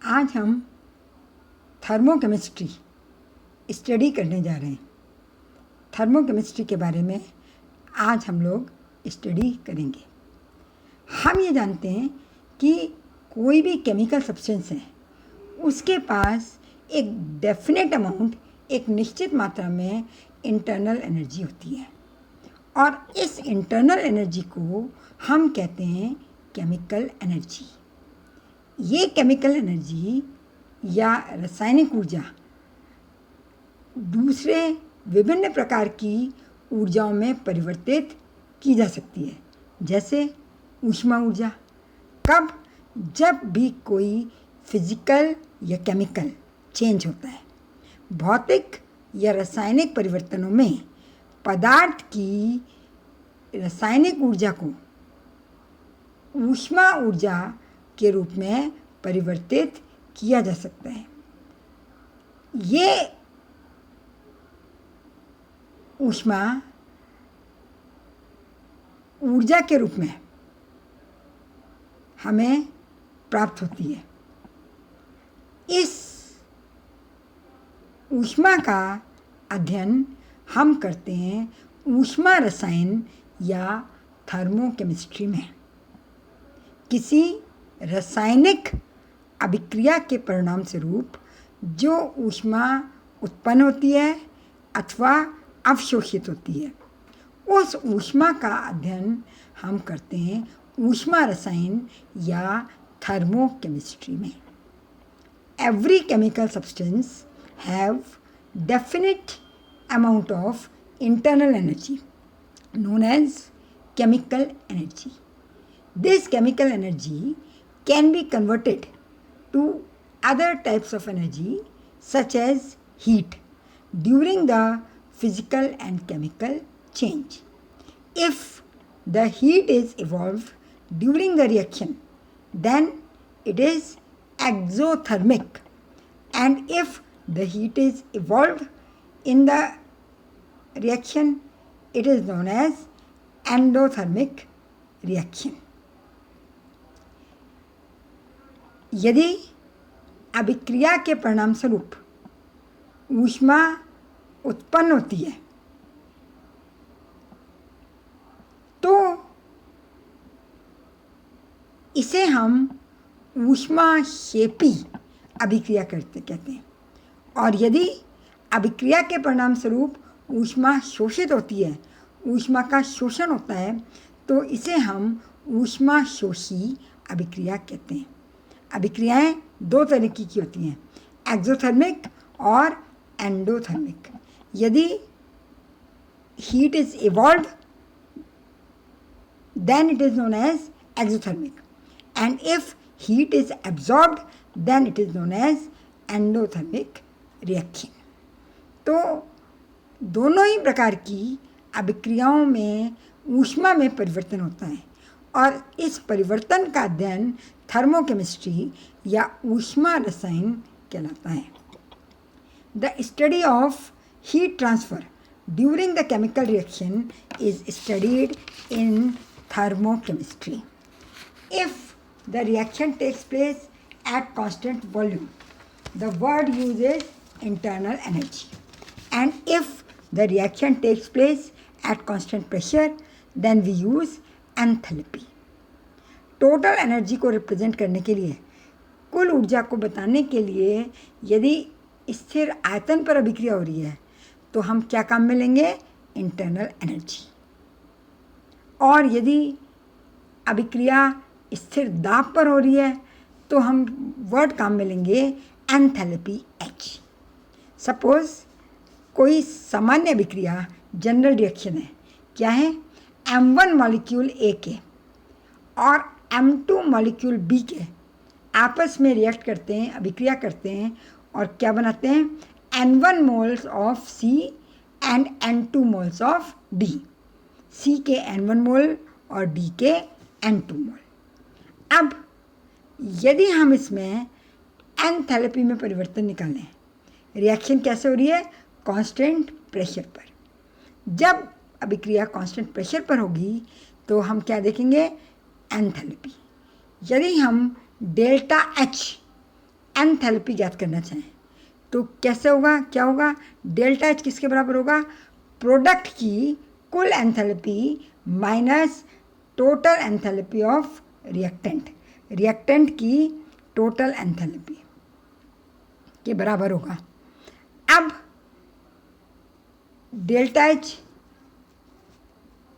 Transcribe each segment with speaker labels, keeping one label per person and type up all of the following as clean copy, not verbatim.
Speaker 1: आज हम thermochemistry study करने जा रहे हैं। थर्मोकेमिस्ट्री के बारे में आज हम लोग स्टडी करेंगे। हम ये जानते हैं कि कोई भी केमिकल सब्सटेंस है उसके पास एक डेफिनेट अमाउंट, एक निश्चित मात्रा में इंटरनल एनर्जी होती है और इस इंटरनल एनर्जी को हम कहते हैं केमिकल एनर्जी। ये केमिकल एनर्जी या रासायनिक ऊर्जा दूसरे विभिन्न प्रकार की ऊर्जाओं में परिवर्तित की जा सकती है, जैसे ऊष्मा ऊर्जा। कब? जब भी कोई फिजिकल या केमिकल चेंज होता है। भौतिक या रासायनिक परिवर्तनों में पदार्थ की रासायनिक ऊर्जा को ऊष्मा ऊर्जा के रूप में परिवर्तित किया जा सकता है। ये ऊष्मा ऊर्जा के रूप में हमें प्राप्त होती है। इस ऊष्मा का अध्ययन हम करते हैं ऊष्मा रसायन या थर्मोकेमिस्ट्री में। किसी रासायनिक अभिक्रिया के परिणाम स्वरूप जो ऊष्मा उत्पन्न होती है अथवा अवशोषित होती है, उस ऊष्मा का अध्ययन हम करते हैं ऊष्मा रसायन या थर्मोकेमिस्ट्री में। Every chemical substance have definite amount of internal energy known as chemical energy. This chemical energy can be converted to other types of energy such as heat during the physical and chemical change. If the heat is evolved during the reaction, then it is exothermic, and if the heat is evolved in the reaction, it is known as endothermic reaction. यदि अभिक्रिया के परिणाम स्वरूप ऊष्मा उत्पन्न होती है तो इसे हम ऊष्माक्षेपी अभिक्रिया कहते हैं, और यदि अभिक्रिया के परिणाम स्वरूप ऊष्मा शोषित होती है, ऊष्मा का शोषण होता है, तो इसे हम ऊष्माशोषी अभिक्रिया कहते हैं। अभिक्रियाएं दो तरह की होती हैं, एक्सोथर्मिक और एंडोथर्मिक। यदि heat is evolved then it is known as exothermic, and if heat is absorbed then it is known as endothermic reaction. तो दोनों ही प्रकार की अभिक्रियाओं में ऊष्मा में परिवर्तन होता है और इस परिवर्तन का अध्ययन थर्मोकेमिस्ट्री या ऊष्मा रसायन कहलाता है। The study of heat transfer during the chemical reaction is studied in thermochemistry. If the reaction takes place at constant volume, the word uses internal energy, and if the reaction takes place at constant pressure, then we use enthalpy. Total energy को represent करने के लिए, कुल ऊर्जा को बताने के लिए, यदि स्थिर आयतन पर अभिक्रिया हो रही है तो हम क्या काम में लेंगे? Internal energy. और यदि अभिक्रिया स्थिर दाब पर हो रही है तो हम वर्ड काम में लेंगे एंथैल्पी H। सपोज कोई सामान्य अभिक्रिया जनरल रिएक्शन है, क्या है? M1 मॉलिक्यूल A के और M2 मॉलिक्यूल B के आपस में रिएक्ट करते हैं, अभिक्रिया करते हैं और क्या बनाते हैं? N1 moles of C and N2 moles of D। C के N1 मोल और D के N2 मोल। अब यदि हम इसमें एंथैल्पी में परिवर्तन निकालें, रिएक्शन कैसे हो रही है? कांस्टेंट प्रेशर पर। जब अभिक्रिया कांस्टेंट प्रेशर पर होगी तो हम क्या देखेंगे? एंथैल्पी। यदि हम डेल्टा H एंथैल्पी ज्ञात करना चाहें तो कैसे होगा, क्या होगा, डेल्टा एच किसके बराबर होगा, प्रोडक्ट की कुल enthalpy minus total enthalpy of reactant, reactant की टोटल एंथैल्पी के बराबर होगा। अब डेल्टा एच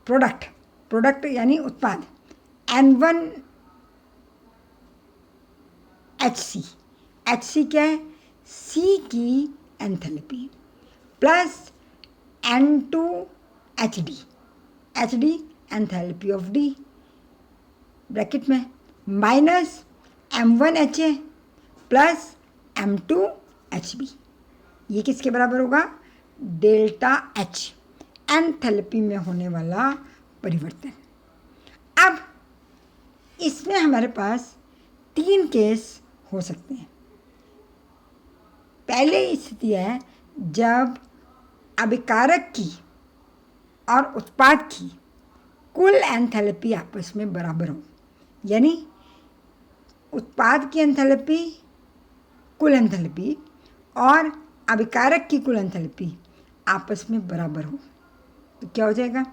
Speaker 1: प्रोडक्ट, प्रोडक्ट यानी उत्पाद, N1 HC, HC क्या है, C की enthalpy plus N2 HD, HD enthalpy of D bracket में minus M1 HA plus M2 HB, ये किसके बराबर होगा, डेल्टा H एंथैल्पी में होने वाला परिवर्तन। अब इसमें हमारे पास 3 केस हो सकते हैं। पहले स्थिति है जब अभिकारक की और उत्पाद की कुल एंथैल्पी आपस में बराबर हो, यानी उत्पाद की एंथैल्पी, कुल एंथैल्पी और अभिकारक की कुल एंथैल्पी आपस में बराबर हो, तो क्या हो जाएगा,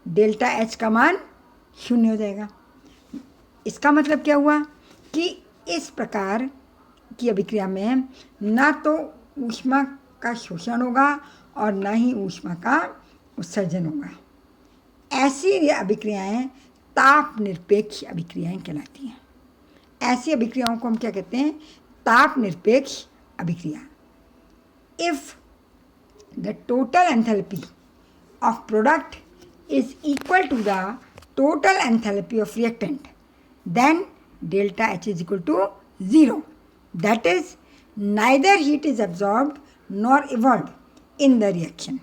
Speaker 1: डेल्टा एच का मान 0 हो जाएगा। इसका मतलब क्या हुआ कि इस प्रकार की अभिक्रिया में ना तो ऊष्मा का शोषण होगा और ना ही ऊष्मा का उत्सर्जन होगा। ऐसी अभिक्रियाएं ताप निरपेक्ष अभिक्रियाएं कहलाती हैं। ऐसी अभिक्रियाओं को हम क्या कहते हैं, ताप निरपेक्ष अभिक्रिया। If the total enthalpy of product is equal to the total enthalpy of reactant, then delta H is equal to 0. That is, neither heat is absorbed nor evolved in the reaction.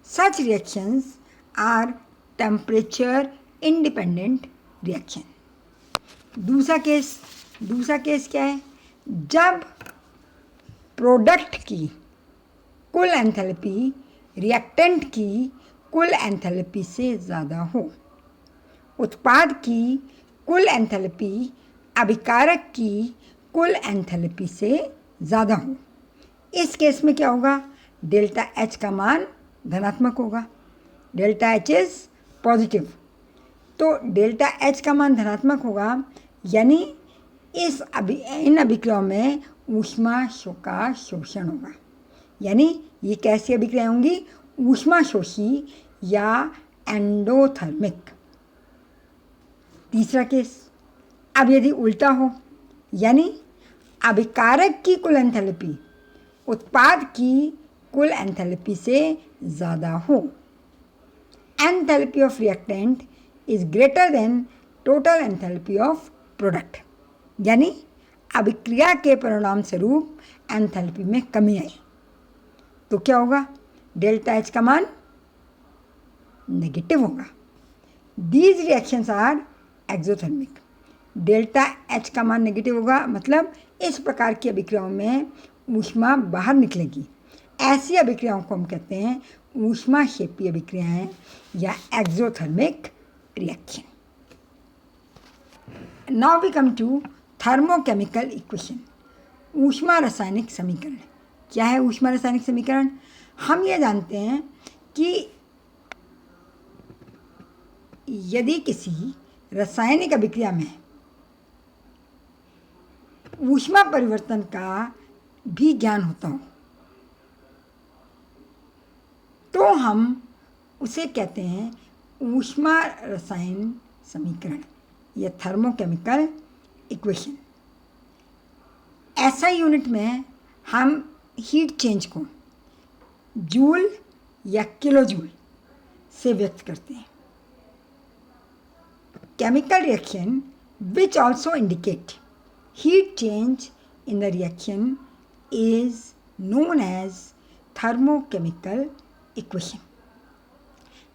Speaker 1: Such reactions are temperature independent reaction. दूसरा case क्या है, जब product की कुल enthalpy reactant की कुल enthalpy से ज़्यादा हो, उत्पाद की कुल एंथैल्पी अभिकारक की कुल एंथैल्पी से ज़्यादा हो। इस केस में क्या होगा, डेल्टा एच का मान धनात्मक होगा, डेल्टा एच इज़ पॉजिटिव। तो डेल्टा एच का मान धनात्मक होगा, यानी इन अभिक्रियाओं में ऊष्मा का शोषण होगा, यानी ये कैसी अभिक्रियाएं होंगी, ऊष्मा शोषी या एंडोथर्मिक। तीसरा केस, अब यदि उल्टा हो, यानी अभिकारक की कुल एंथैल्पी उत्पाद की कुल एंथैल्पी से ज़्यादा हो, enthalpy of reactant is greater than total enthalpy of product, यानी अभिक्रिया के परिणाम स्वरूप एंथैल्पी में कमी आई, तो क्या होगा, डेल्टा एच का मान नेगेटिव होगा। These reactions are exothermic. Delta H का मान नेगेटिव होगा, मतलब इस प्रकार की अभिक्रियाओं में ऊष्मा बाहर निकलेगी। ऐसी अभिक्रियाओं को हम कहते हैं ऊष्माक्षेपी अभिक्रियाएं या exothermic reaction. Now we come to thermochemical equation. ऊष्मा रासायनिक समीकरण क्या है? ऊष्मा रासायनिक समीकरण, हम ये जानते हैं कि यदि किसी रासायनिक अभिक्रिया में ऊष्मा परिवर्तन का भी ज्ञान होता हो तो हम उसे कहते हैं ऊष्मा रसायन समीकरण या थर्मोकेमिकल इक्वेशन। ऐसा यूनिट में हम हीट चेंज को जूल या किलो जूल से व्यक्त करते हैं। Chemical reaction which also indicate heat change in the reaction is known as thermochemical equation.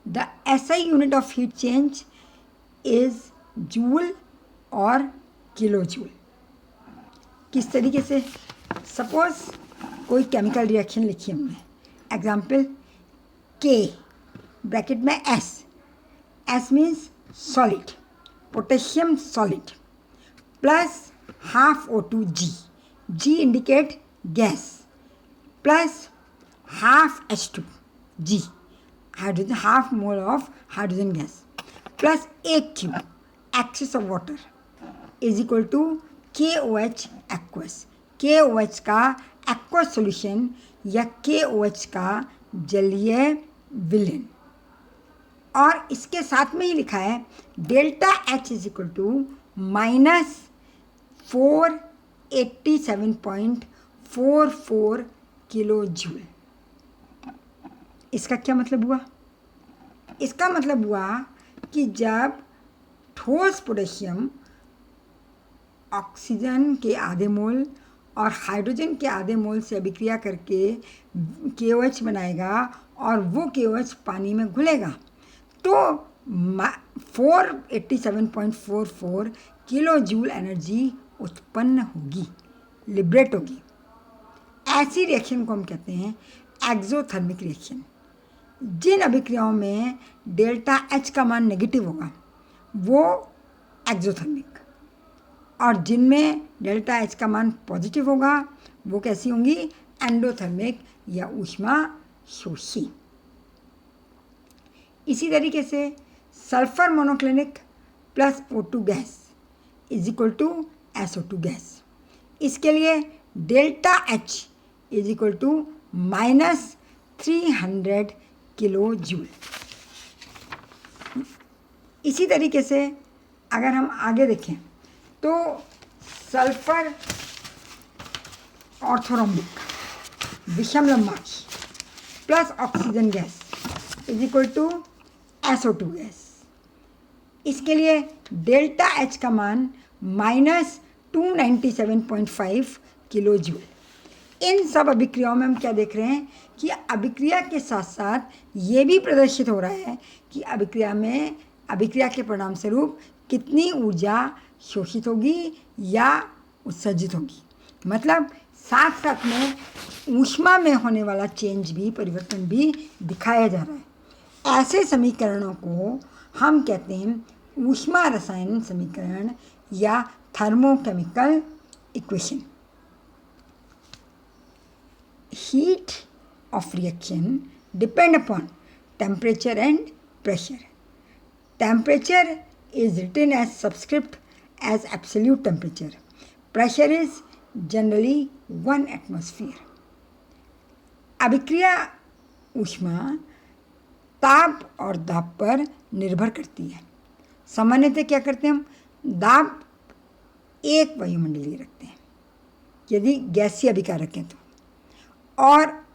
Speaker 1: The SI unit of heat change is joule और किलोजूल। किस तरीके से? सपोज कोई केमिकल रिएक्शन लिखी हमने, एग्जाम्पल K ब्रैकेट में S means solid, potassium solid plus half O2G G indicate gas plus half H2 G hydrogen, half mole of hydrogen gas plus AQ excess of water is equal to KOH aqueous. KOH का aqueous solution या KOH का जलीय विलयन, और इसके साथ में ही लिखा है delta H is equal to -487.44 kilo joule. इसका क्या मतलब हुआ? इसका मतलब हुआ कि जब ठोस पोटेशियम ऑक्सीजन के आधे मोल और हाइड्रोजन के आधे मोल से अभिक्रिया करके KOH बनाएगा और वो KOH पानी में घुलेगा तो 487.44 किलो जूल एनर्जी उत्पन्न होगी, लिबरेट होगी। ऐसी रिएक्शन को हम कहते हैं एक्सोथर्मिक रिएक्शन। जिन अभिक्रियाओं में डेल्टा H का मान नेगेटिव होगा वो एक्सोथर्मिक, और जिनमें डेल्टा H का मान पॉजिटिव होगा वो कैसी होंगी? एंडोथर्मिक या ऊष्माशोषी। इसी तरीके से sulphur monoclinic plus O2 gas is equal to SO2 gas. इसके लिए delta H is equal to -300 kilo joule. इसी तरीके से अगर हम आगे देखें तो सल्फर ऑर्थोरोम्बिक विषम लंबांश plus oxygen gas is equal to SO2 gas. इसके लिए डेल्टा H का मान -297.5 किलो जूल। इन सब अभिक्रियाओं में हम क्या देख रहे हैं कि अभिक्रिया के साथ साथ ये भी प्रदर्शित हो रहा है कि अभिक्रिया के परिणाम स्वरूप कितनी ऊर्जा शोषित होगी या उत्सर्जित होगी। मतलब साथ साथ में ऊष्मा में होने वाला चेंज भी, परिवर्तन भी दिखाया जा रहा है। ऐसे समीकरणों को हम कहते हैं ऊष्मा रसायन समीकरण या thermochemical equation. Heat of reaction depend upon temperature and pressure. Temperature is written as subscript as absolute temperature. Pressure is generally 1 atmosphere. अभिक्रिया ऊष्मा ताप और दाब पर निर्भर करती है। सामान्यतः क्या करते हैं हम? दाब एक वायुमंडलीय रखते हैं यदि गैसीय अभिकारक हैं तो, और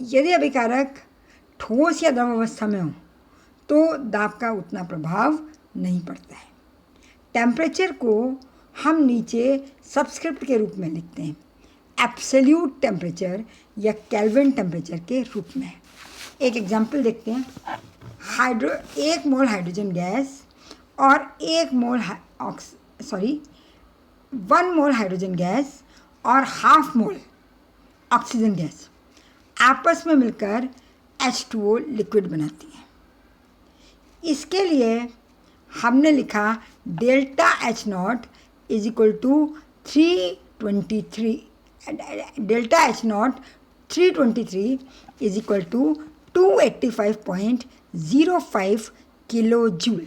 Speaker 1: यदि अभिकारक ठोस या द्रव अवस्था में हो तो दाब का उतना प्रभाव नहीं पड़ता है। टेम्परेचर को हम नीचे सबस्क्रिप्ट के रूप में लिखते हैं एब्सोल्यूट टेम्परेचर या केल्विन टेम्परेचर के रूप में। एक एग्जांपल देखते हैं। 1 मोल हाइड्रोजन गैस और 1 मोल हाइड्रोजन गैस और ½ मोल ऑक्सीजन गैस आपस में मिलकर H2O लिक्विड बनाती है। इसके लिए हमने लिखा delta H0 is equal to 323, delta H0 323 is equal to 285.05 kilo joule.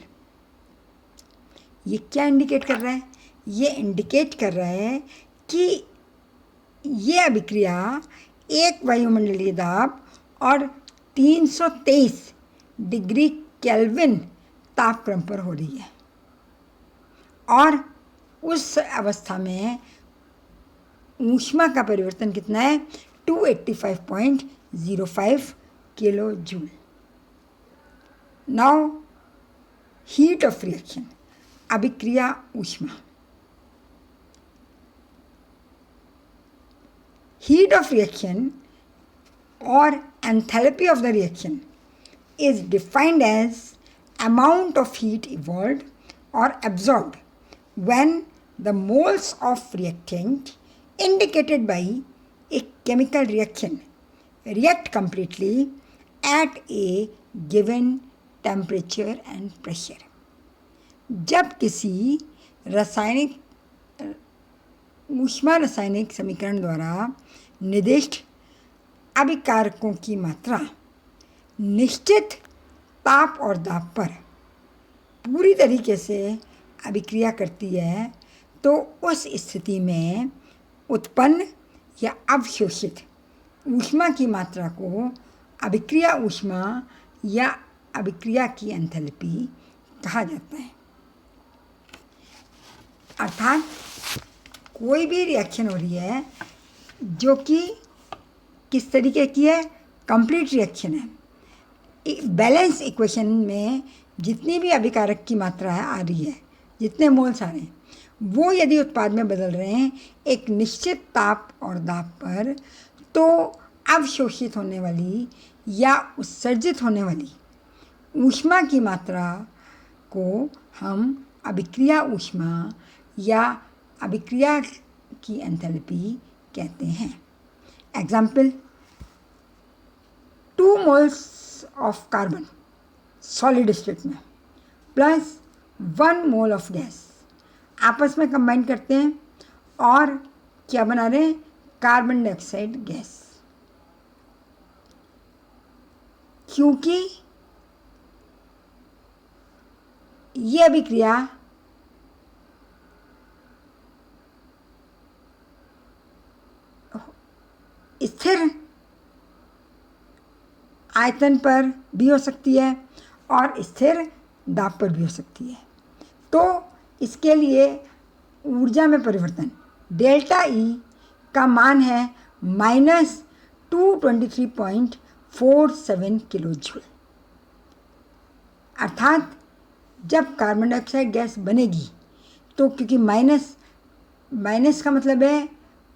Speaker 1: ये क्या इंडिकेट कर रहा है? ये इंडिकेट कर रहा है कि ये अभिक्रिया एक वायुमंडलीय दाब और 323 डिग्री केल्विन तापक्रम पर हो रही है, और उस अवस्था में ऊष्मा का परिवर्तन कितना है? 285.05 kilo joule. Now heat of reaction, अभिक्रिया ऊष्मा। Heat of reaction or enthalpy of the reaction is defined as amount of heat evolved or absorbed when the moles of reactant indicated by a chemical reaction react completely at a given temperature and pressure. जब किसी रासायनिक ऊष्मा रासायनिक समीकरण द्वारा निर्दिष्ट अभिकारकों की मात्रा निश्चित ताप और दाब पर पूरी तरीके से अभिक्रिया करती है, तो उस स्थिति में उत्पन्न या अवशोषित ऊष्मा की मात्रा को अभिक्रिया ऊष्मा या अभिक्रिया की एंथैल्पी कहा जाता है। अर्थात कोई भी रिएक्शन हो रही है जो कि किस तरीके की है, कंप्लीट रिएक्शन है। बैलेंस इक्वेशन में जितनी भी अभिकारक की मात्रा है आ रही है, जितने मोल्स आ रहे हैं, वो यदि उत्पाद में बदल रहे हैं एक निश्चित ताप और दाब पर, तो अवशोषित होने वाली या उत्सर्जित होने वाली ऊष्मा की मात्रा को हम अभिक्रिया ऊष्मा या अभिक्रिया की एंथैल्पी कहते हैं। Example, 2 moles of carbon solid state में प्लस 1 मोल ऑफ गैस आपस में कंबाइन करते हैं और क्या बना रहे हैं, कार्बन डाइऑक्साइड गैस। क्योंकि ये अभिक्रिया स्थिर आयतन पर भी हो सकती है और स्थिर दाब पर भी हो सकती है, तो इसके लिए ऊर्जा में परिवर्तन डेल्टा ई का मान है -223.47 किलो जूल। अर्थात जब कार्बन डाइऑक्साइड गैस बनेगी तो क्योंकि माइनस का मतलब है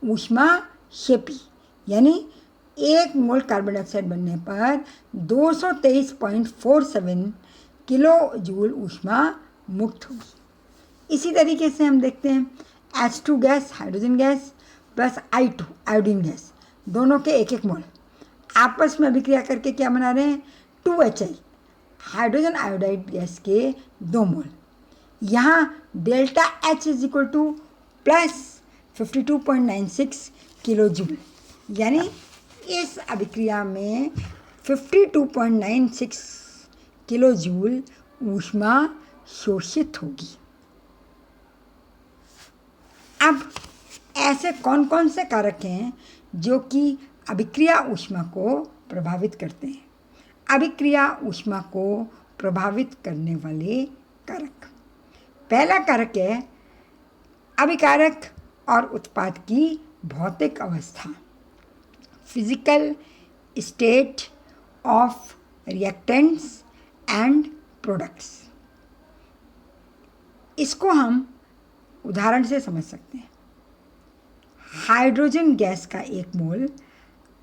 Speaker 1: ऊष्मा क्षेपी, यानी 1 मोल कार्बन डाइऑक्साइड बनने पर 223.47 किलो जूल ऊष्मा मुक्त होगी। इसी तरीके से हम देखते हैं H2 gas, hydrogen gas plus I2 iodine gas, दोनों के 1-1 मोल आपस में अभिक्रिया करके क्या बना रहे हैं, 2HI हाइड्रोजन आयोडाइड गैस के 2 मोल। यहाँ delta H is equal two plus 52.96 kilo joule, यानी इस अभिक्रिया में 52.96 किलो जूल ऊष्मा शोषित होगी। अब ऐसे कौन कौन से कारक हैं जो कि अभिक्रिया ऊष्मा को प्रभावित करते हैं। अभिक्रिया ऊष्मा को प्रभावित करने वाले कारक, पहला कारक है अभिकारक और उत्पाद की भौतिक अवस्था, physical state of reactants and products. इसको हम उदाहरण से समझ सकते हैं। हाइड्रोजन गैस का 1 मोल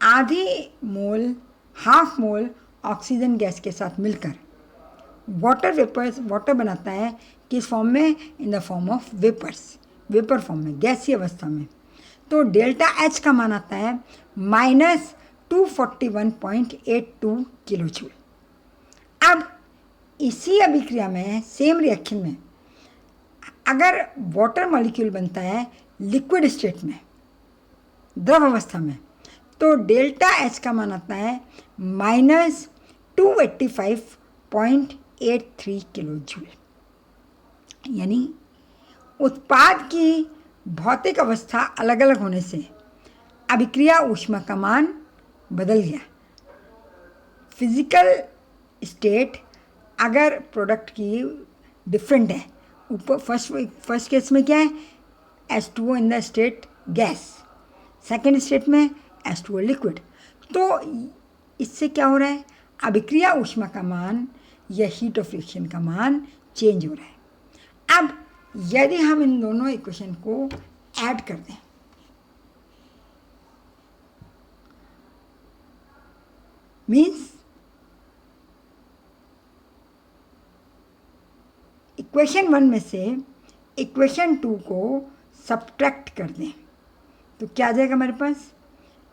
Speaker 1: आधी मोल, हाफ मोल ऑक्सीजन गैस के साथ मिलकर वाटर बनाता है, किस फॉर्म में, in the form of vapour form में, गैसीय अवस्था में। तो डेल्टा H का मान आता है -241.82 किलो जूल। अब इसी अभिक्रिया में, सेम रिएक्शन में, अगर वाटर मॉलिक्यूल बनता है लिक्विड स्टेट में, द्रव अवस्था में, तो डेल्टा H का मान आता है -285.83 किलो जूल। यानी उत्पाद की भौतिक अवस्था अलग अलग होने से अभिक्रिया ऊष्मा का मान बदल गया। फिजिकल स्टेट अगर प्रोडक्ट की डिफरेंट है, ऊपर फर्स्ट केस में क्या है, H2O in the state gas, second state में H2O लिक्विड, तो इससे क्या हो रहा है, अभिक्रिया ऊष्मा का मान या हीट ऑफ रिएक्शन का मान चेंज हो रहा है। अब यदि हम इन दोनों इक्वेशन को ऐड कर दें, मीन्स इक्वेशन 1 में से इक्वेशन 2 को सब्ट्रैक्ट कर दें, तो क्या आ जाएगा हमारे पास,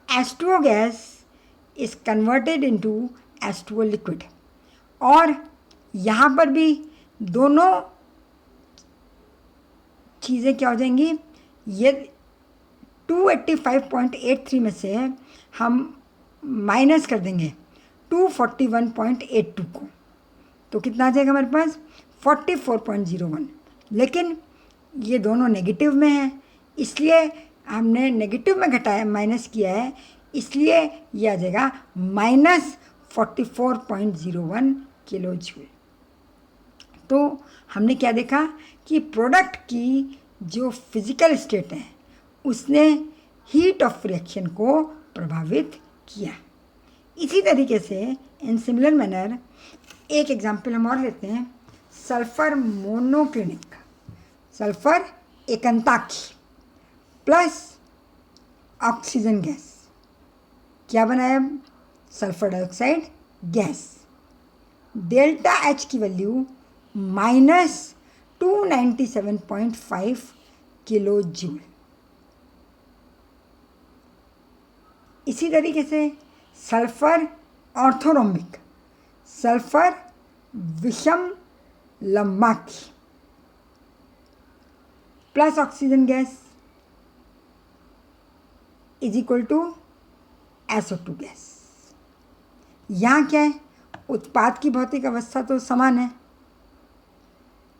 Speaker 1: H2O gas is converted into H2O liquid, और यहाँ पर भी दोनों चीज़ें क्या हो जाएंगी, ये 285.83 में से हम माइनस कर देंगे 241.82 को, तो कितना आ जाएगा हमारे पास 44.01। लेकिन ये दोनों नेगेटिव में हैं, इसलिए हमने नेगेटिव में घटाया, माइनस किया है, इसलिए ये आ जाएगा -44.01 किलो जूल। तो हमने क्या देखा कि प्रोडक्ट की जो फिजिकल स्टेट है उसने हीट ऑफ रिएक्शन को प्रभावित किया। इसी तरीके से इन सिमिलर मैनर एक एग्जाम्पल हम और लेते हैं, सल्फर मोनोक्लिनिक, सल्फर एकांताक्षी प्लस ऑक्सीजन गैस, क्या बनाया, sulphur dioxide gas. Delta H की वैल्यू -297.5 किलो जूल। इसी तरीके से सल्फर ऑर्थोरोम्बिक, सल्फर विषम लंबाक्षी plus oxygen gas is equal to SO2 gas. यहाँ क्या है, उत्पाद की भौतिक अवस्था तो समान है,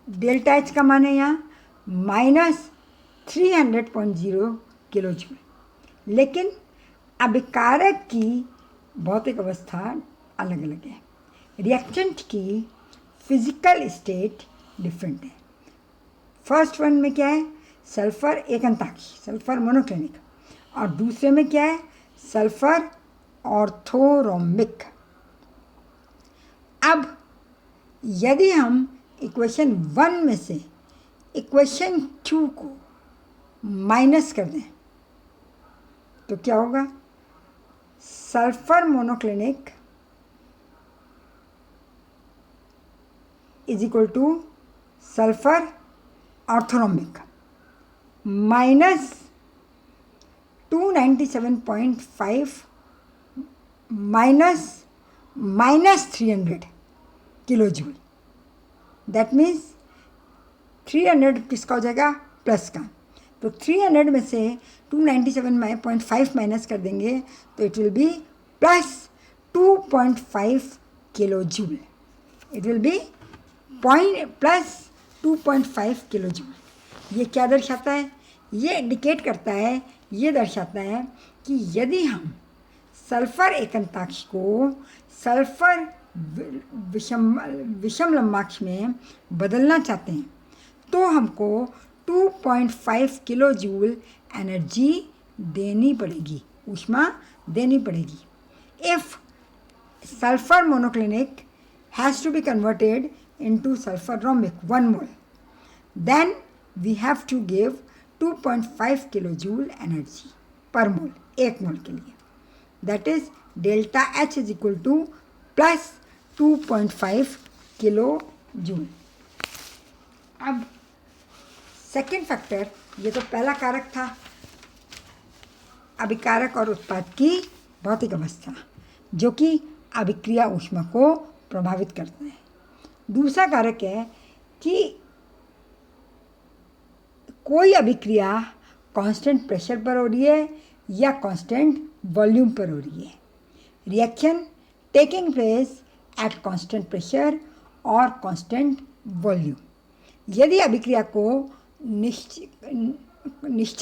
Speaker 1: डेल्टा एच का मान है यहाँ -300.0 किलो जूल, लेकिन अभिकारक की भौतिक अवस्था अलग अलग है, रिएक्टेंट की फिजिकल स्टेट डिफरेंट है। फर्स्ट वन में क्या है, सल्फर एकांताक्षी, सल्फर मोनोक्लिनिक, और दूसरे में क्या है, सल्फर ऑर्थोरोम्बिक। अब यदि हम इक्वेशन 1 में से इक्वेशन 2 को माइनस कर दें तो क्या होगा, sulphur monoclinic is equal two sulphur orthorhombic -297.5 -300 kilo joule. That means 300 किसका हो जाएगा, प्लस का, तो 300 में से 297.5 माइनस कर देंगे तो it will be +2.5 kilo joule. It will be +2.5 kilo joule. ये क्या दर्शाता है, ये इंडिकेट करता है, ये दर्शाता है कि यदि हम सल्फर एकांताक्ष को सल्फर विषम लंबाक्ष में बदलना चाहते हैं तो हमको 2.5 किलो जूल एनर्जी देनी पड़ेगी, ऊष्मा देनी पड़ेगी। If sulphur monoclinic has to be converted into sulfur rhombic 1 mole, then we have to give 2.5 kilojoule energy per mole, 1 मोल के लिए। That is delta H is equal to plus 2.5 kilo joule. अब second factor, ये तो पहला कारक था, अभिकारक और उत्पाद की भौतिक अवस्था जो कि अभिक्रिया ऊष्मा को प्रभावित करता है। दूसरा कारक है कि कोई अभिक्रिया कांस्टेंट प्रेशर पर हो रही है या कांस्टेंट वॉल्यूम पर हो रही है। Reaction taking place at constant pressure और कांस्टेंट वॉल्यूम। यदि अभिक्रिया को निश्चित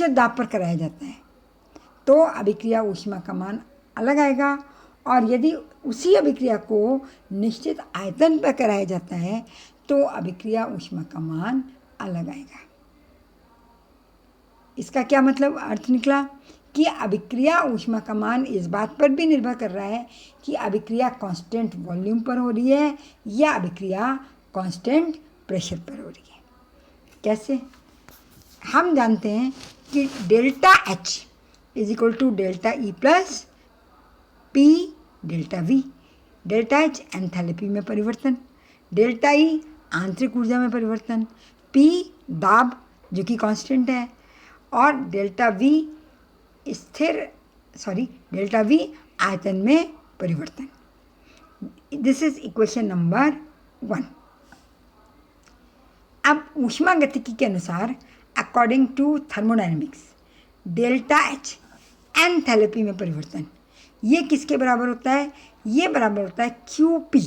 Speaker 1: दाब पर कराया जाता है तो अभिक्रिया ऊष्मा का मान अलग आएगा, और यदि उसी अभिक्रिया को निश्चित आयतन पर कराया जाता है तो अभिक्रिया ऊष्मा का मान अलग आएगा। इसका क्या मतलब अर्थ निकला कि अभिक्रिया ऊष्मा का मान इस बात पर भी निर्भर कर रहा है कि अभिक्रिया कांस्टेंट वॉल्यूम पर हो रही है या अभिक्रिया कांस्टेंट प्रेशर पर हो रही है। कैसे? हम जानते हैं कि delta H is equal to delta E plus P delta V। Delta H enthalpy में परिवर्तन, डेल्टा E आंतरिक ऊर्जा में परिवर्तन, P दाब जो कि कांस्टेंट है, और डेल्टा V डेल्टा V आयतन में परिवर्तन। This is equation number 1। अब ऊष्मा गतिकी के अनुसार according to thermodynamics delta H enthalpy में परिवर्तन, ये किसके बराबर होता है? ये बराबर होता है क्यू पी,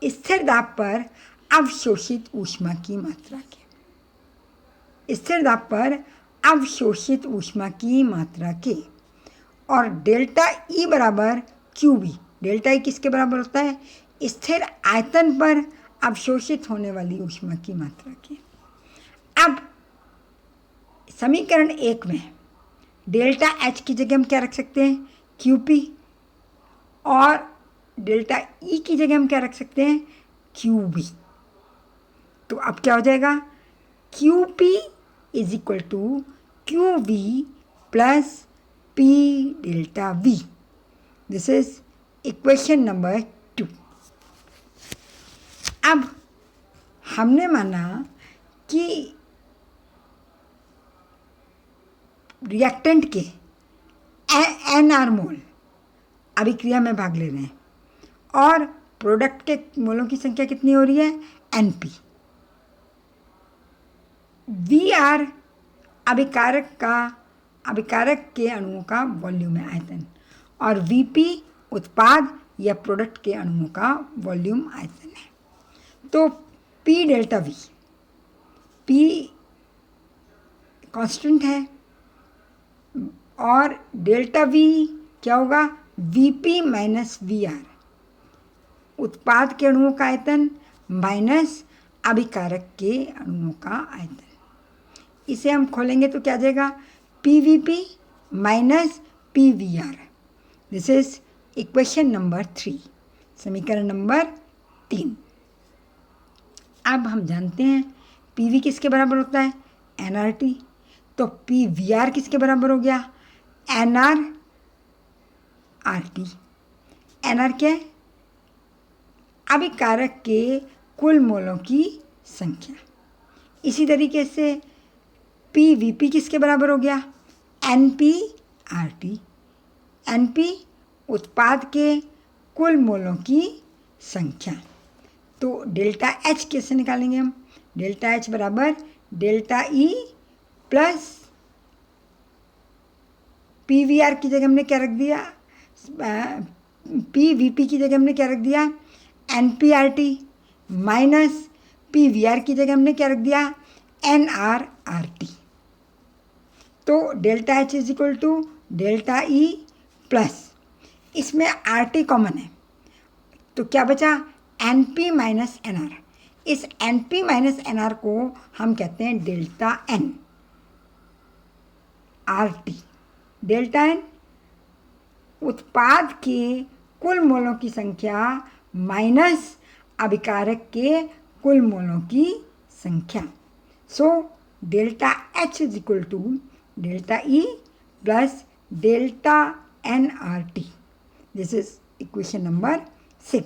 Speaker 1: स्थिर दाब पर अवशोषित ऊष्मा की मात्रा के, स्थिर दाब पर अवशोषित ऊष्मा की मात्रा के। और डेल्टा ई बराबर क्यू बी, डेल्टा ई किसके बराबर होता है? स्थिर आयतन पर अवशोषित होने वाली ऊष्मा की मात्रा के। अब समीकरण 1 में डेल्टा एच की जगह हम क्या रख सकते हैं? क्यू पी, और डेल्टा ई की जगह हम क्या रख सकते हैं? Q B. तो अब क्या हो जाएगा? Q P is equal to Q V plus P delta V. This is equation number 2। अब हमने माना कि रिएक्टेंट के NR मोल अभिक्रिया में भाग ले रहे हैं और प्रोडक्ट के मोलों की संख्या कितनी हो रही है? NP। VR अभिकारक के अणुओं का वॉल्यूम है, आयतन, और VP उत्पाद या प्रोडक्ट के अणुओं का वॉल्यूम आयतन है। तो P delta V, P constant है और डेल्टा V क्या होगा? VP माइनस VR, उत्पाद के अणुओं का आयतन माइनस अभिकारक के अणुओं का आयतन। इसे हम खोलेंगे तो क्या आ जाएगा? PVP minus PVR। This is equation number 3, समीकरण नंबर 3। अब हम जानते हैं PV किसके बराबर होता है? NRT। तो PVR किसके बराबर हो गया? NRRT। NR क्या है? अभिकारक के कुल मोलों की संख्या। इसी तरीके से PVP किसके बराबर हो गया? NPRT। NP उत्पाद के कुल मोलों की संख्या। तो डेल्टा H कैसे निकालेंगे हम? डेल्टा H बराबर डेल्टा E प्लस PVR की जगह हमने क्या रख दिया? PVP की जगह हमने क्या रख दिया? NPRT माइनस PVR की जगह हमने क्या रख दिया? NRRT। तो delta H is equal to delta E plus, इसमें RT कॉमन है तो क्या बचा? NP minus NR। इस NP माइनस NR को हम कहते हैं delta N RT। Delta N उत्पाद के कुल मोलों की संख्या माइनस अभिकारक के कुल मोलों की संख्या। So delta H is equal to delta E plus delta NRT। This is equation number 6।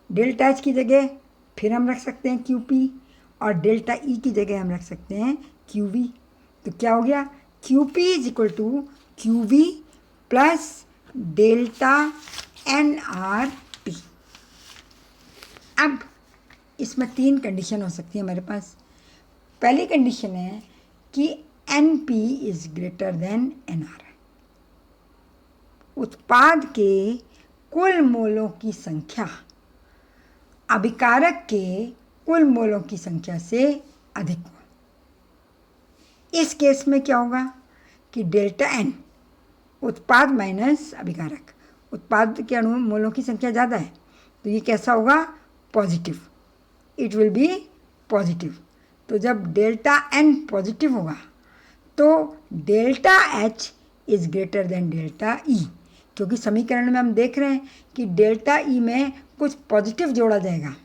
Speaker 1: Delta H की जगह फिर हम रख सकते हैं QP और डेल्टा E की जगह हम रख सकते हैं QV। तो क्या हो गया? QP is equal to QV plus delta NRT। अब इसमें 3 कंडीशन हो सकती है हमारे पास। पहली कंडीशन है कि NP is greater than NR। उत्पाद के कुल मोलों की संख्या अभिकारक के कुल मोलों की संख्या से अधिक हो। इस केस में क्या होगा कि डेल्टा N उत्पाद माइनस अभिकारक, उत्पाद के अणु मोलों की संख्या ज़्यादा है तो ये कैसा होगा? Positive. It will be positive. तो जब डेल्टा N पॉजिटिव होगा तो delta H is greater than delta E, क्योंकि समीकरण में हम देख रहे हैं कि डेल्टा E में कुछ पॉजिटिव जोड़ा जाएगा।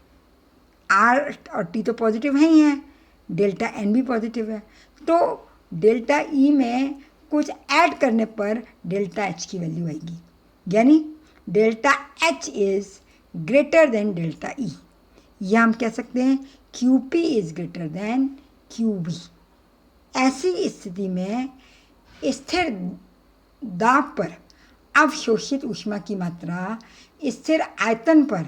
Speaker 1: R और T तो पॉजिटिव है ही हैं, डेल्टा N भी पॉजिटिव है, तो डेल्टा E में कुछ ऐड करने पर डेल्टा H की वैल्यू आएगी, यानी delta H is greater than delta E। या हम कह सकते हैं QP is greater than QV। ऐसी स्थिति में स्थिर दाब पर अवशोषित ऊष्मा की मात्रा स्थिर आयतन पर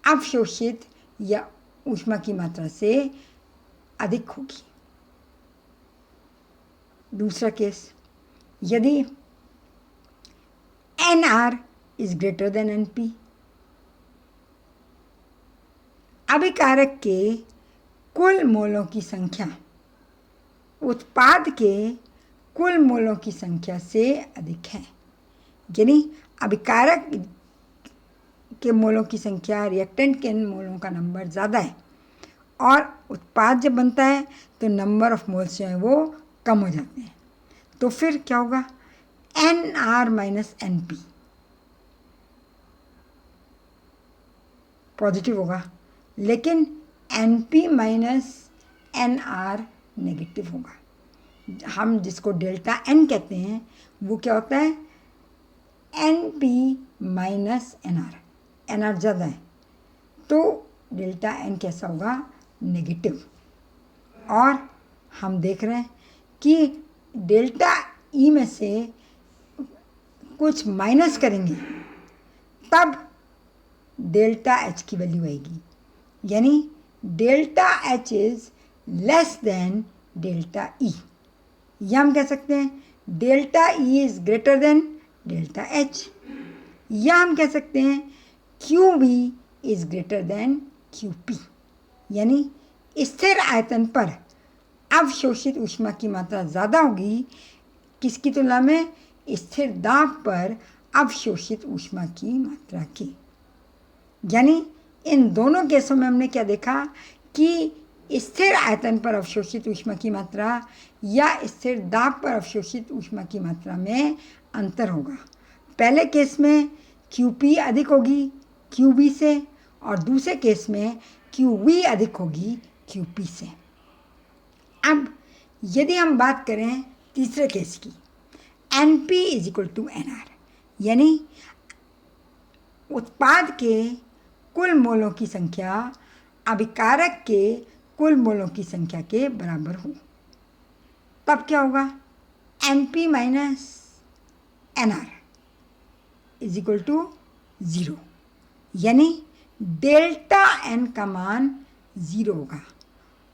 Speaker 1: अवशोषित या ऊष्मा की मात्रा से अधिक होगी। दूसरा केस, यदि NR is greater than NP, अभिकारक के कुल मोलों की संख्या उत्पाद के कुल मोलों की संख्या से अधिक है, यानी अभिकारक के मोलों की संख्या रिएक्टेंट के मोलों का नंबर ज़्यादा है, और उत्पाद जब बनता है तो नंबर ऑफ मोल्स जो हैं वो कम हो जाते हैं। तो फिर क्या होगा, NR माइनस NP पॉजिटिव होगा, लेकिन NP माइनस NR नेगेटिव होगा। हम जिसको डेल्टा N कहते हैं वो क्या होता है, NP माइनस NR ज़्यादा है, तो डेल्टा N कैसा होगा, नेगेटिव। और हम देख रहे हैं कि डेल्टा E में से कुछ माइनस करेंगे तब डेल्टा H की वैल्यू आएगी, यानी delta H is less than delta E, या हम कह सकते हैं delta E is greater than delta H, या हम कह सकते हैं QV is greater than QP, यानी स्थिर आयतन पर अवशोषित ऊष्मा की मात्रा ज़्यादा होगी किसकी तुलना में, स्थिर दाब पर अवशोषित ऊष्मा की मात्रा की। यानी इन दोनों केसों में हमने क्या देखा कि स्थिर आयतन पर अवशोषित ऊष्मा की मात्रा या स्थिर दाब पर अवशोषित ऊष्मा की मात्रा में अंतर होगा। पहले केस में QP अधिक होगी QB से, और दूसरे केस में QV अधिक होगी QP से। अब यदि हम बात करें तीसरे केस की, NP is equal to NR, यानी उत्पाद के कुल मोलों की संख्या अभिकारक के कुल मोलों की संख्या के बराबर हो, तब क्या होगा, NP minus NR is equal to 0, यानी डेल्टा N का मान 0 होगा,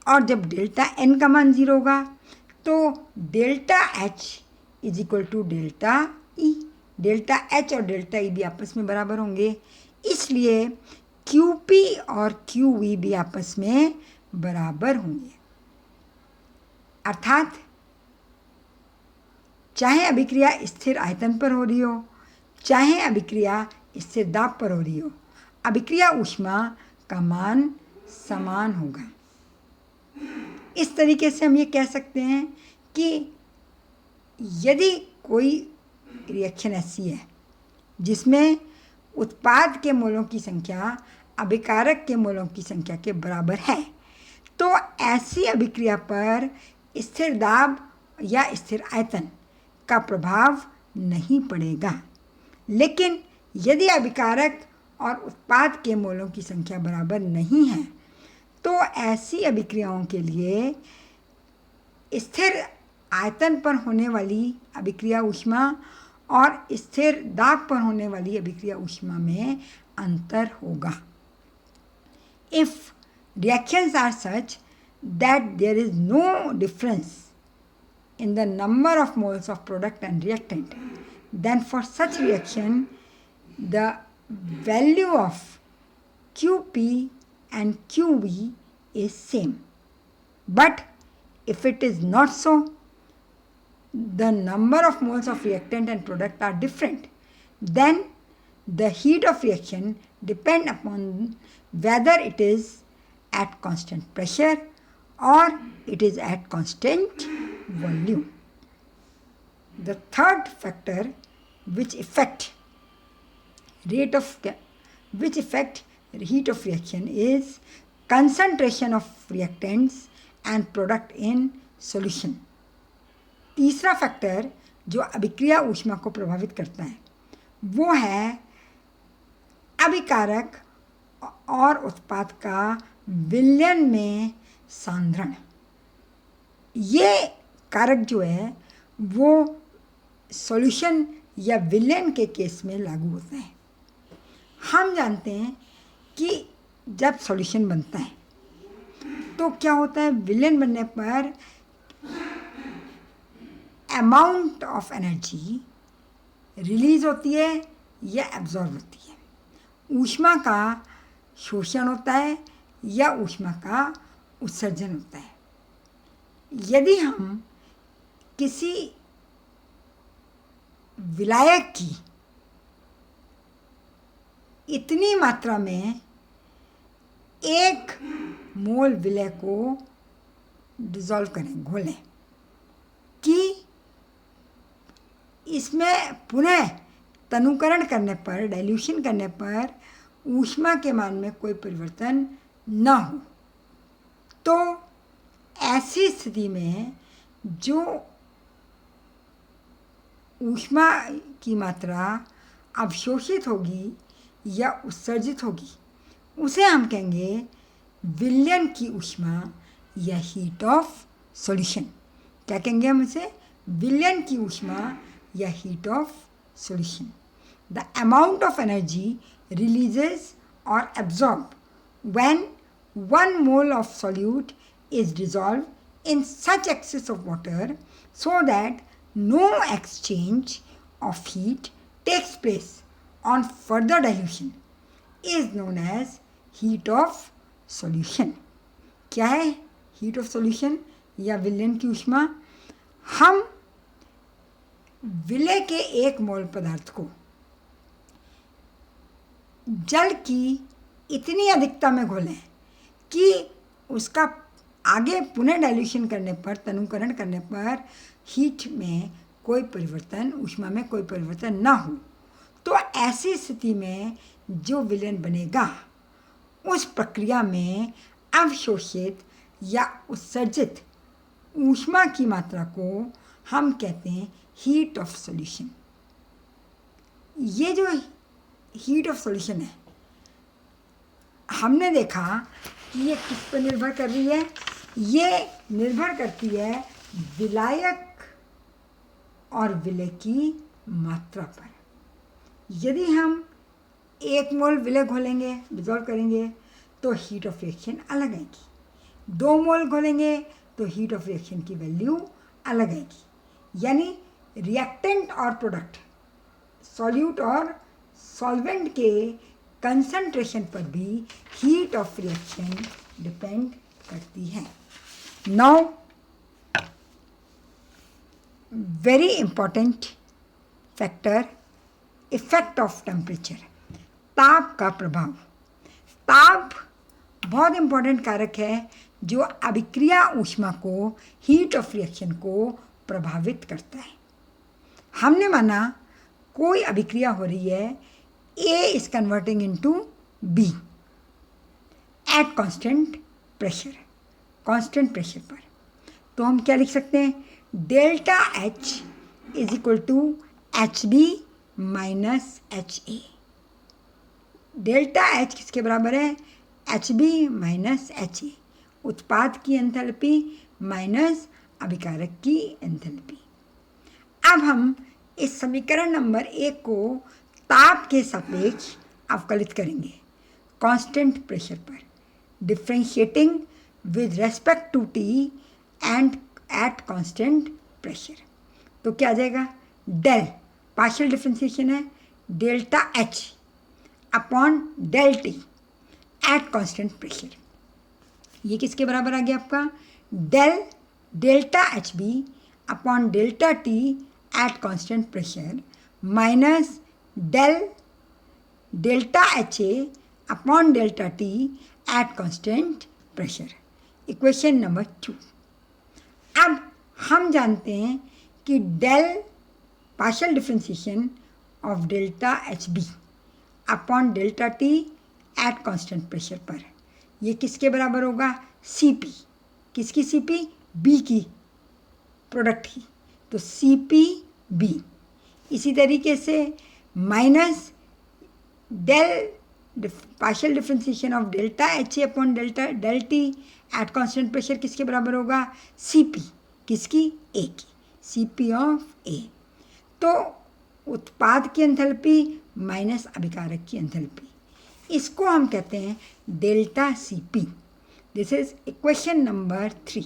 Speaker 1: और जब डेल्टा N का मान 0 होगा तो delta H is equal to delta E, delta H और डेल्टा E भी आपस में बराबर होंगे, इसलिए QP और QV भी आपस में बराबर होंगे। अर्थात चाहे अभिक्रिया स्थिर आयतन पर हो रही हो, चाहे अभिक्रिया स्थिर दाब पर हो रही हो, अभिक्रिया ऊष्मा का मान समान होगा। इस तरीके से हम ये कह सकते हैं कि यदि कोई रिएक्शन ऐसी है जिसमें उत्पाद के मोलों की संख्या अभिकारक के मोलों की संख्या के बराबर है, तो ऐसी अभिक्रिया पर स्थिर दाब या स्थिर आयतन का प्रभाव नहीं पड़ेगा। लेकिन यदि अभिकारक और उत्पाद के मोलों की संख्या बराबर नहीं है तो ऐसी अभिक्रियाओं के लिए स्थिर आयतन पर होने वाली अभिक्रिया ऊष्मा और स्थिर दाब पर होने वाली अभिक्रिया ऊष्मा में अंतर होगा। If reactions are such that there is no difference in the number of moles of product and reactant, then for such reaction the value of QP and QV is same. But if it is not so, the number of moles of reactant and product are different, then the heat of reaction depend upon whether it is at constant pressure or it is at constant volume. The third factor which affect heat of reaction is concentration of reactants and product in solution. तीसरा factor जो अभिक्रिया ऊष्मा को प्रभावित करता है वो है अभिकारक और उत्पाद का विलयन में सांद्रण। ये कारक जो है वो सॉल्यूशन या विलयन के केस में लागू होता है। हम जानते हैं कि जब सॉल्यूशन बनता है तो क्या होता है, विलयन बनने पर अमाउंट ऑफ एनर्जी रिलीज होती है या एब्जॉर्ब होती है, ऊष्मा का शोषण होता है या ऊष्मा का उत्सर्जन होता है। यदि हम किसी विलायक की इतनी मात्रा में 1 मोल विलय को डिज़ोल्व करें, घोलें, कि इसमें पुनः तनुकरण करने पर, डाइल्यूशन करने पर ऊष्मा के मान में कोई परिवर्तन न हो, तो ऐसी स्थिति में जो ऊष्मा की मात्रा अवशोषित होगी या उत्सर्जित होगी उसे हम कहेंगे विलयन की ऊष्मा या हीट ऑफ सॉल्यूशन। क्या कहेंगे हम इसे? विलयन की ऊष्मा या heat of solution. The amount of energy releases और absorb when 1 mole of solute is dissolved in such excess of water so that no exchange of heat takes place on further dilution is known as heat of solution। क्या है heat of solution या विलयन की ऊष्मा? हम विलय के 1 मोल पदार्थ को जल की इतनी अधिकता में घोलें कि उसका आगे पुनः डाइल्यूशन करने पर, तनुकरण करने पर हीट में कोई परिवर्तन, ऊष्मा में कोई परिवर्तन ना हो, तो ऐसी स्थिति में जो विलयन बनेगा उस प्रक्रिया में अवशोषित या उत्सर्जित ऊष्मा की मात्रा को हम कहते हैं हीट ऑफ सॉल्यूशन। ये जो हीट ऑफ सॉल्यूशन है, हमने देखा कि ये किस पर निर्भर कर रही है? ये निर्भर करती है विलायक और विलय की मात्रा पर। यदि हम 1 मोल विलय घोलेंगे, डिज़ोल्व करेंगे, तो हीट ऑफ रिएक्शन अलग आएगी। 2 मोल घोलेंगे तो हीट ऑफ रिएक्शन की वैल्यू अलग आएगी। यानी रिएक्टेंट और प्रोडक्ट, सॉल्यूट और सॉल्वेंट के कंसंट्रेशन पर भी हीट ऑफ रिएक्शन डिपेंड करती है। Now very important factor, effect of temperature, ताप का प्रभाव। ताप बहुत इंपॉर्टेंट कारक है जो अभिक्रिया ऊष्मा को, हीट ऑफ रिएक्शन को प्रभावित करता है। हमने माना कोई अभिक्रिया हो रही है, A is converting into B at constant pressure, constant pressure पर, तो हम क्या लिख सकते हैं? Delta H is equal to HB minus HA। Delta H किसके बराबर है? HB माइनस HA, उत्पाद की एंथैल्पी माइनस अभिकारक की एंथैल्पी। अब हम इस समीकरण नंबर 1 को ताप के सापेक्ष अवकलित करेंगे कांस्टेंट प्रेशर पर, differentiating with respect to T and at constant pressure. तो क्या आ जाएगा? डेल, पार्शियल डिफ्रेंशिएशन है, delta H upon del T at constant pressure. ये किसके बराबर आ गया आपका? Del delta HB upon delta T at constant pressure minus del delta HA upon delta T at constant pressure. Equation number 2। अब हम जानते हैं कि del partial differentiation of delta HB upon delta T at constant pressure पर ये किसके बराबर होगा? CP। किसकी CP? B की, प्रोडक्ट की, तो CPB। इसी तरीके से minus del partial differentiation of delta HA upon delta del T at constant pressure किसके बराबर होगा? CP। किसकी? A की, CP ऑफ A। तो उत्पाद की एंथैल्पी माइनस अभिकारक की एंथैल्पी, इसको हम कहते हैं delta CP। This is equation number 3।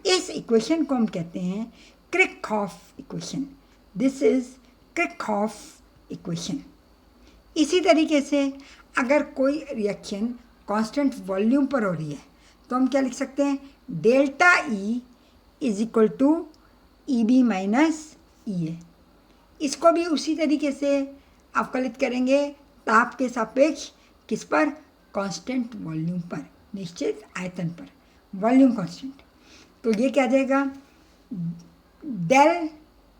Speaker 1: इस इक्वेशन को हम कहते हैं Kirchhoff equation. This is Kirchhoff equation. इसी तरीके से अगर कोई रिएक्शन कांस्टेंट वॉल्यूम पर हो रही है तो हम क्या लिख सकते हैं, delta E is equal to E B minus E A. इसको भी उसी तरीके से अवकलित करेंगे ताप के सापेक्ष, किस पर, कांस्टेंट वॉल्यूम पर, निश्चित आयतन पर, वॉल्यूम कांस्टेंट. तो ये क्या आ जाएगा, del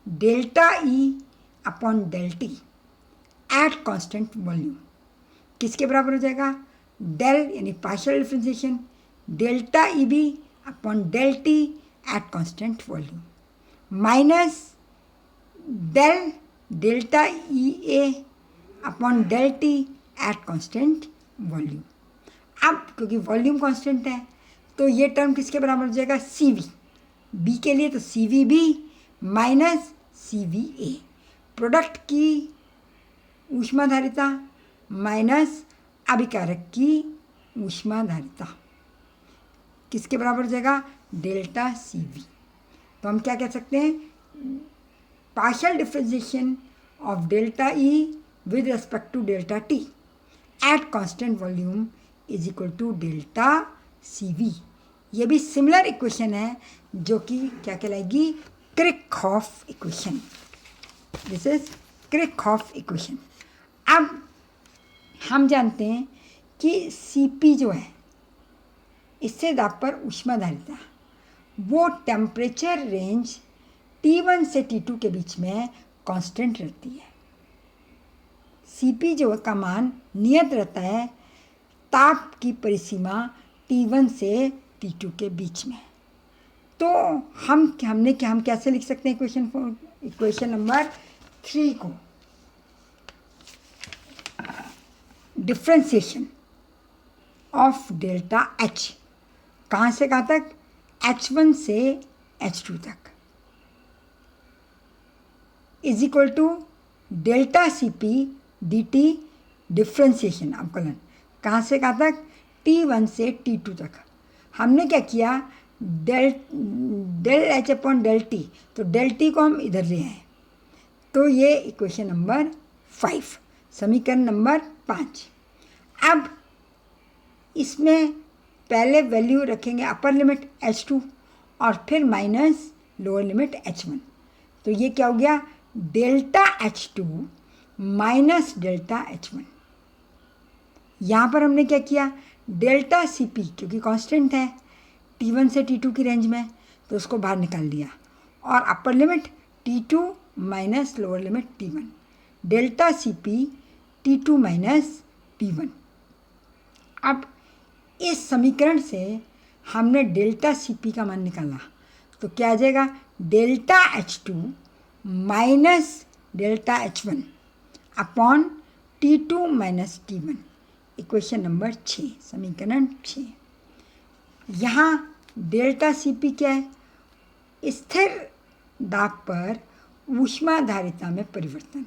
Speaker 1: delta E upon del T at constant volume किसके बराबर हो जाएगा, डेल यानी partial differentiation delta E B upon del T at constant volume minus del delta E A upon del T at constant volume. अब क्योंकि volume constant है तो ये टर्म किसके बराबर हो जाएगा, सी वी. बी के लिए तो C V B minus C V A, product की ऊष्माधारिता माइनस अभिकारक की ऊष्माधारिता किसके बराबर हो जाएगा, डेल्टा सी वी. तो हम क्या कह सकते हैं, partial differentiation of delta E with respect to delta T at constant volume is equal to delta C V. ये भी सिमिलर इक्वेशन है जो कि क्या कहलाएगी, Kirchhoff equation. This is Kirchhoff equation. अब हम जानते हैं कि सी पी जो है, इससे दाब पर ऊष्माधारिता, वो टेम्परेचर रेंज T1 से T2 के बीच में कांस्टेंट रहती है. Cp जो का मान नियत रहता है ताप की परिसीमा T1 से T2 के बीच में. तो हम कैसे लिख सकते हैं इक्वेशन नंबर 3 को, डिफ्रेंसिएशन ऑफ डेल्टा H, कहाँ से कहाँ तक, H1 से H2 तक, is equal to delta C P D T differentiation अवकलन, कहाँ से कहाँ तक, T1 से T2 तक. हमने क्या किया, del H upon del T, तो डेल टी को हम इधर ले आए. तो ये इक्वेशन नंबर 5, समीकरण नंबर 5. अब इसमें पहले वैल्यू रखेंगे अपर लिमिट H2 और फिर माइनस लोअर लिमिट H1. तो ये क्या हो गया, delta H2 minus delta H1. यहाँ पर हमने क्या किया, डेल्टा सी पी क्योंकि कांस्टेंट है T1 से T2 की रेंज में, तो उसको बाहर निकाल दिया और upper limit T2 minus lower limit T1, delta C P T2 minus T1. अब इस समीकरण से हमने डेल्टा सी पी का मान निकाला तो क्या आ जाएगा, delta H2 minus delta H1 upon T2 minus T1, equation number 6, समीकरण 6. यहाँ डेल्टा सी पी क्या है, स्थिर दाब पर ऊष्माधारिता में परिवर्तन.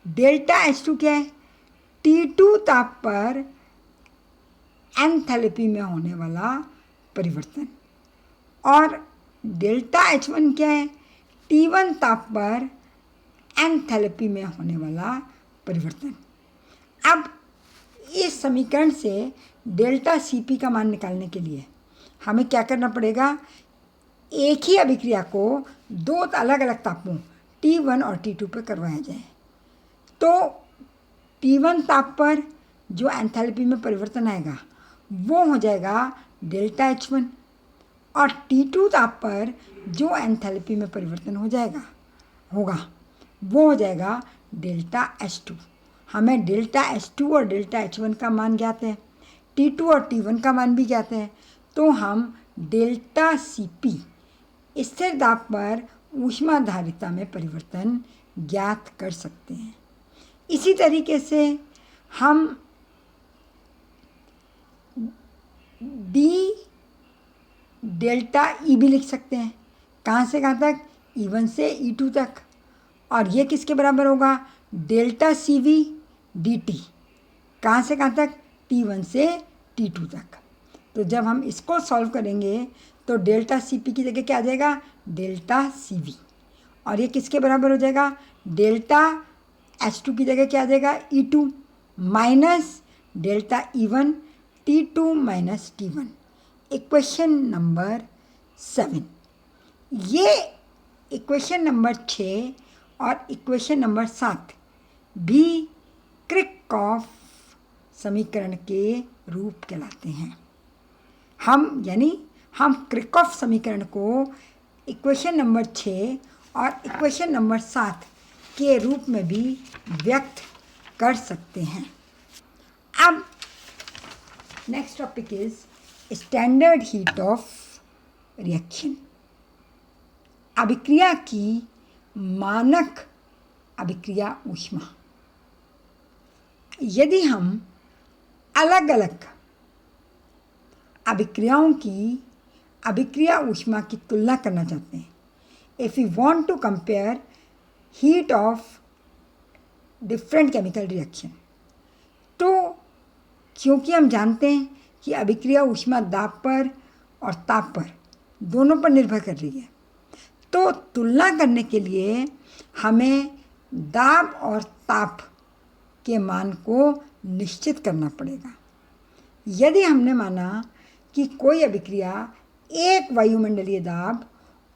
Speaker 1: डेल्टा H2 क्या है, T2 ताप पर एंथैल्पी में होने वाला परिवर्तन. और डेल्टा H1 क्या है, T1 ताप पर एंथैल्पी में होने वाला परिवर्तन. अब इस समीकरण से डेल्टा सी पी का मान निकालने के लिए हमें क्या करना पड़ेगा, एक ही अभिक्रिया को दो अलग अलग तापों T1 और T2 पर करवाया जाए. तो T1 ताप पर जो एंथैल्पी में परिवर्तन आएगा वो हो जाएगा डेल्टा H1 और T2 ताप पर जो एंथैल्पी में परिवर्तन होगा वो हो जाएगा डेल्टा H2. हमें डेल्टा H2 और डेल्टा H1 का मान ज्ञात है, T2 और T1 का मान भी ज्ञात है. तो हम डेल्टा Cp स्थिर दाब पर ऊष्माधारिता में परिवर्तन ज्ञात कर सकते हैं. इसी तरीके से हम d डेल्टा ई भी लिख सकते हैं, कहाँ से कहाँ तक, E1 से E2 तक. और ये किसके बराबर होगा, delta C V D T, कहाँ से कहाँ तक, T1 से T2 तक. तो जब हम इसको सॉल्व करेंगे तो डेल्टा सी पी की जगह क्या आ जाएगा, डेल्टा CV, और ये किसके बराबर हो जाएगा, डेल्टा H2 की जगह क्या आ जाएगा, E2 minus delta E1 T2 minus T1। Equation number 7। ये इक्वेशन नंबर 6 और इक्वेशन नंबर 7 भी क्रिकॉफ समीकरण के रूप कहलाते हैं। हम क्रिकॉफ समीकरण को इक्वेशन नंबर 6 और इक्वेशन नंबर 7 के रूप में भी व्यक्त कर सकते हैं। अब next topic is standard heat of reaction. अभिक्रिया की मानक अभिक्रिया ऊष्मा। यदि हम अलग अलग अभिक्रियाओं की अभिक्रिया ऊष्मा की तुलना करना चाहते हैं, if you want to compare heat of different chemical reaction, तो क्योंकि हम जानते हैं कि अभिक्रिया ऊष्मा दाब पर और ताप पर दोनों पर निर्भर कर रही है, तो तुलना करने के लिए हमें दाब और ताप के मान को निश्चित करना पड़ेगा। यदि हमने माना कि कोई अभिक्रिया एक वायुमंडलीय दाब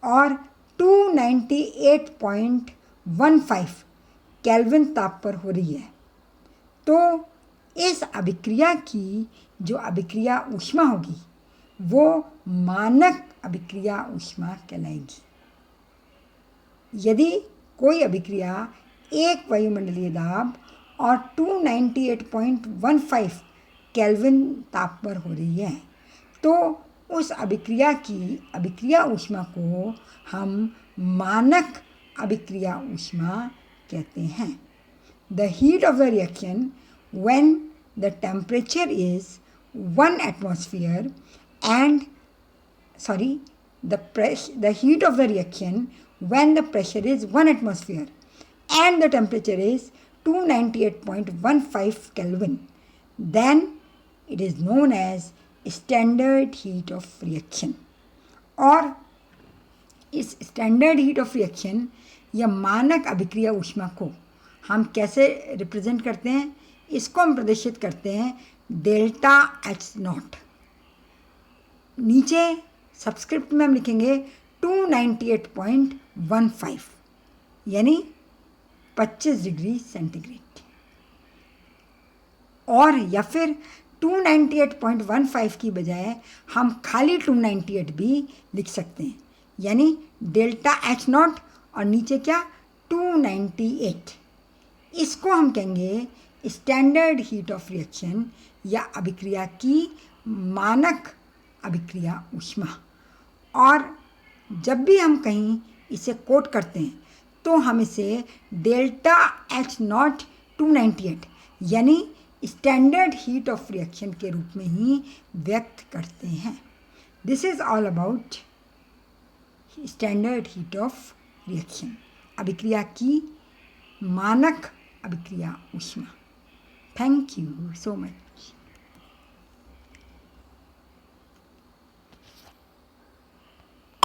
Speaker 1: और 298.15 केल्विन ताप पर हो रही है, तो इस अभिक्रिया की जो अभिक्रिया ऊष्मा होगी वो मानक अभिक्रिया ऊष्मा कहलाएगी। यदि कोई अभिक्रिया एक वायुमंडलीय दाब और 298.15 केल्विन ताप पर हो रही है, तो उस अभिक्रिया की अभिक्रिया ऊष्मा को हम मानक अभिक्रिया ऊष्मा कहते हैं। The heat of the reaction when the temperature is 1 atmosphere and the heat of the reaction when the pressure is 1 atmosphere and the temperature is 298.15 Kelvin, then it is known as standard heat of reaction। और इस standard heat of reaction या मानक अभिक्रिया ऊष्मा को हम कैसे represent करते हैं, इसको हम प्रदर्शित करते हैं डेल्टा H0। नीचे सबस्क्रिप्ट में हम लिखेंगे 298.15 यानी 25 डिग्री सेंटीग्रेड, और या फिर 298.15 की बजाय हम खाली 298 भी लिख सकते हैं, यानी डेल्टा H0 और नीचे क्या 298। इसको हम कहेंगे स्टैंडर्ड हीट ऑफ रिएक्शन या अभिक्रिया की मानक अभिक्रिया ऊष्मा। और जब भी हम कहीं इसे कोट करते हैं तो हम इसे डेल्टा H0 298 यानी स्टैंडर्ड हीट ऑफ रिएक्शन के रूप में ही व्यक्त करते हैं। This is all about standard heat of reaction, अभिक्रिया की मानक अभिक्रिया ऊष्मा। Thank you so much.